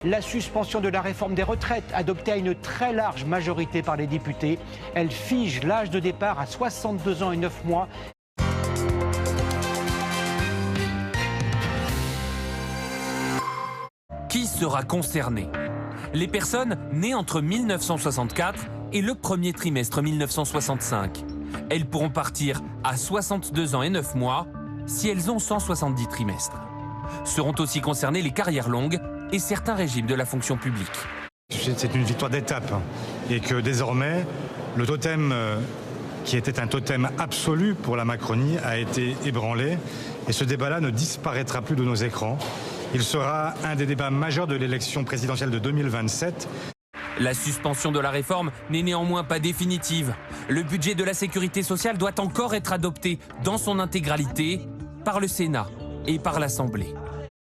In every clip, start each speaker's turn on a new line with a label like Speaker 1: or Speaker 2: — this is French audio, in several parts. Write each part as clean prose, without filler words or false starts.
Speaker 1: La suspension de la réforme des retraites, adoptée à une très large majorité par les députés, elle fige l'âge de départ à 62 ans et 9 mois.
Speaker 2: Qui sera concerné? Les personnes nées entre 1964 et le premier trimestre 1965. Elles pourront partir à 62 ans et 9 mois si elles ont 170 trimestres. Seront aussi concernées les carrières longues et certains régimes de la fonction publique.
Speaker 3: C'est une victoire d'étape et que désormais, le totem qui était un totem absolu pour la Macronie a été ébranlé et ce débat-là ne disparaîtra plus de nos écrans. Il sera un des débats majeurs de l'élection présidentielle de 2027.
Speaker 2: La suspension de la réforme n'est néanmoins pas définitive. Le budget de la sécurité sociale doit encore être adopté dans son intégralité par le Sénat et par l'Assemblée.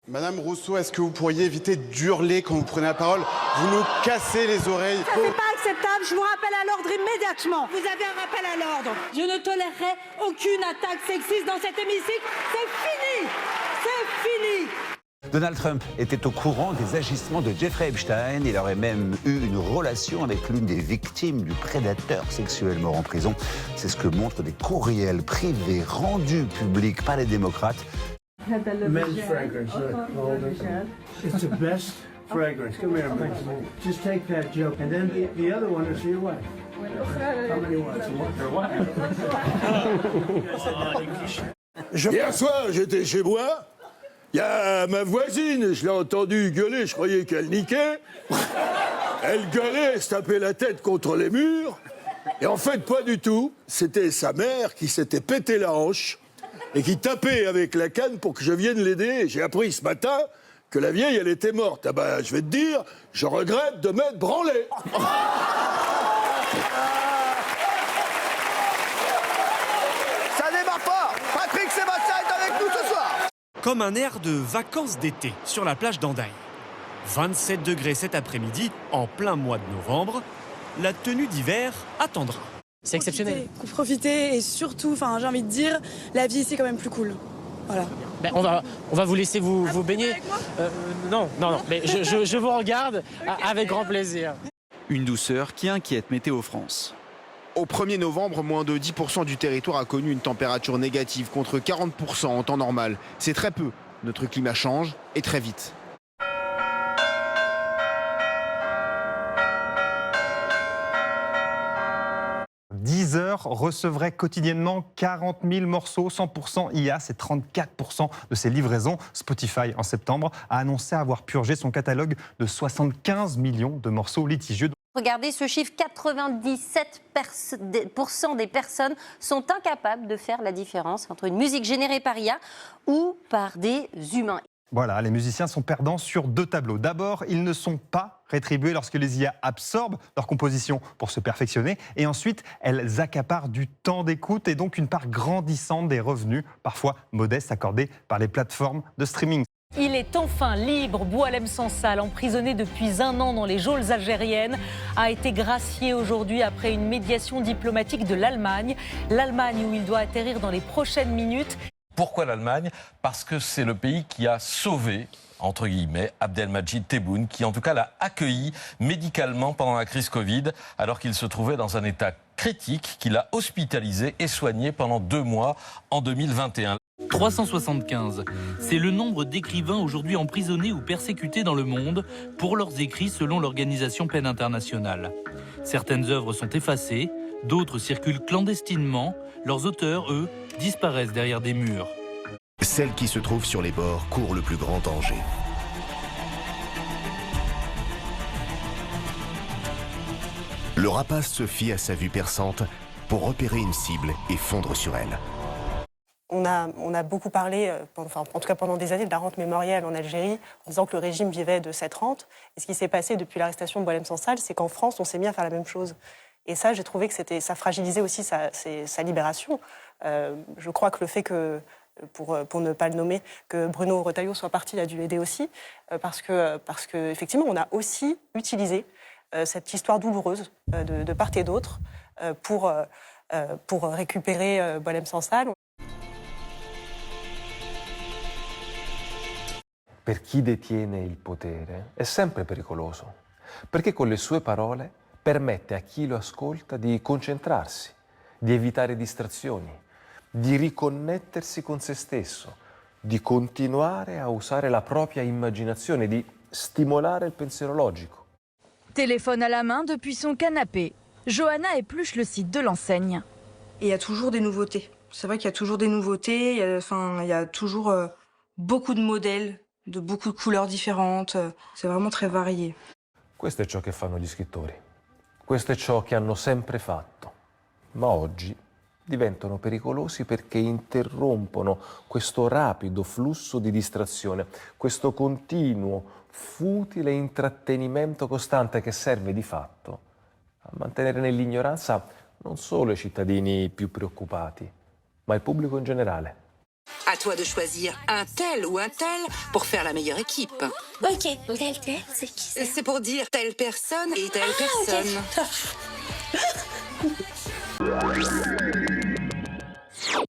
Speaker 4: Madame Rousseau, est-ce que vous pourriez éviter d'hurler quand vous prenez la parole? Vous nous cassez les oreilles.
Speaker 5: Ça, c'est pas acceptable. Je vous rappelle à l'ordre immédiatement. Vous avez un rappel à l'ordre. Je ne tolérerai aucune attaque sexiste dans cet hémicycle. C'est fini. C'est fini.
Speaker 6: Donald Trump était au courant des agissements de Jeffrey Epstein. Il aurait même eu une relation avec l'une des victimes du prédateur sexuel mort en prison. C'est ce que montrent des courriels privés rendus publics par les démocrates.
Speaker 7: Men's fragrance, it's the best fragrance. Come here, just take that joke, and then the other one is for your wife. How many wives?
Speaker 8: Hier soir, j'étais chez moi. Il y a ma voisine, je l'ai entendue gueuler, je croyais qu'elle niquait. Elle gueulait, elle se tapait la tête contre les murs. Et en fait, pas du tout. C'était sa mère qui s'était pété la hanche et qui tapait avec la canne pour que je vienne l'aider. J'ai appris ce matin que la vieille, elle était morte. Ah ben, je vais te dire, je regrette de m'être branlé.
Speaker 9: Ça démarre fort. Patrick Sébastien est avec nous ce soir.
Speaker 10: Comme un air de vacances d'été sur la plage d'Andaï. 27 degrés cet après-midi, en plein mois de novembre. La tenue d'hiver attendra.
Speaker 11: C'est exceptionnel.
Speaker 12: Profiter et surtout, j'ai envie de dire, la vie ici est quand même plus cool. Voilà.
Speaker 11: Ben, on va vous laisser vous baigner.
Speaker 12: Avec moi
Speaker 11: non, mais je vous regarde avec grand plaisir.
Speaker 13: Une douceur qui inquiète Météo France.
Speaker 14: Au 1er novembre, moins de 10% du territoire a connu une température négative contre 40% en temps normal. C'est très peu. Notre climat change et très vite.
Speaker 15: 10h recevrait quotidiennement 40 000 morceaux, 100% IA, c'est 34% de ses livraisons. Spotify, en septembre, a annoncé avoir purgé son catalogue de 75 millions de morceaux litigieux.
Speaker 16: Regardez ce chiffre, 97% des personnes sont incapables de faire la différence entre une musique générée par IA ou par des humains.
Speaker 15: Voilà, les musiciens sont perdants sur deux tableaux. D'abord, ils ne sont pas rétribués lorsque les IA absorbent leur composition pour se perfectionner. Et ensuite, elles accaparent du temps d'écoute et donc une part grandissante des revenus, parfois modestes, accordés par les plateformes de streaming.
Speaker 17: Il est enfin libre. Boualem Sansal, emprisonné depuis 1 an dans les geôles algériennes, a été gracié aujourd'hui après une médiation diplomatique de l'Allemagne. L'Allemagne où il doit atterrir dans les prochaines minutes.
Speaker 18: Pourquoi l'Allemagne? Parce que c'est le pays qui a sauvé, entre guillemets, Abdelmajid Tebboune, qui en tout cas l'a accueilli médicalement pendant la crise Covid, alors qu'il se trouvait dans un état critique, qu'il a hospitalisé et soigné pendant 2 mois en 2021.
Speaker 19: 375, c'est le nombre d'écrivains aujourd'hui emprisonnés ou persécutés dans le monde pour leurs écrits selon l'organisation Peine internationale. Certaines œuvres sont effacées, d'autres circulent clandestinement, leurs auteurs, eux, disparaissent derrière des murs.
Speaker 20: Celle qui se trouve sur les bords court le plus grand danger. Le rapace se fie à sa vue perçante pour repérer une cible et fondre sur elle.
Speaker 12: On a beaucoup parlé, en tout cas pendant des années, de la rente mémorielle en Algérie, en disant que le régime vivait de cette rente. Et ce qui s'est passé depuis l'arrestation de Boualem Sansal, c'est qu'en France, on s'est mis à faire la même chose. Et ça, j'ai trouvé que ça fragilisait aussi sa libération. Je crois que le fait que, pour ne pas le nommer, que Bruno Retailleau soit parti a dû aider aussi, parce que effectivement, on a aussi utilisé cette histoire douloureuse de part et d'autre pour récupérer Boualem Sansal.
Speaker 21: per chi detiene il potere è sempre pericoloso, perché con le sue parole permette a chi lo ascolta di concentrarsi, di evitare distrazioni, di riconnettersi con se stesso, di continuare a usare la propria immaginazione, di stimolare il pensiero logico.
Speaker 22: Téléphone à la main depuis son canapé, Johanna épluche le site de l'enseigne.
Speaker 23: Et il y a toujours des nouveautés. C'est vrai qu'il y a toujours des nouveautés, il y a toujours beaucoup de modèles, de beaucoup de couleurs différentes. C'est vraiment très varié.
Speaker 21: Questo è ciò che fanno gli scrittori. Questo è ciò che hanno sempre fatto. Ma oggi diventano pericolosi perché interrompono questo rapido flusso di distrazione, questo continuo, futile intrattenimento costante che serve di fatto a mantenere nell'ignoranza non solo i cittadini più preoccupati, ma il pubblico in generale.
Speaker 24: À toi de choisir un tel ou un tel pour faire la meilleure équipe.
Speaker 25: Ok, tel, c'est qui ça?
Speaker 24: C'est pour dire telle personne et telle personne.
Speaker 25: Okay.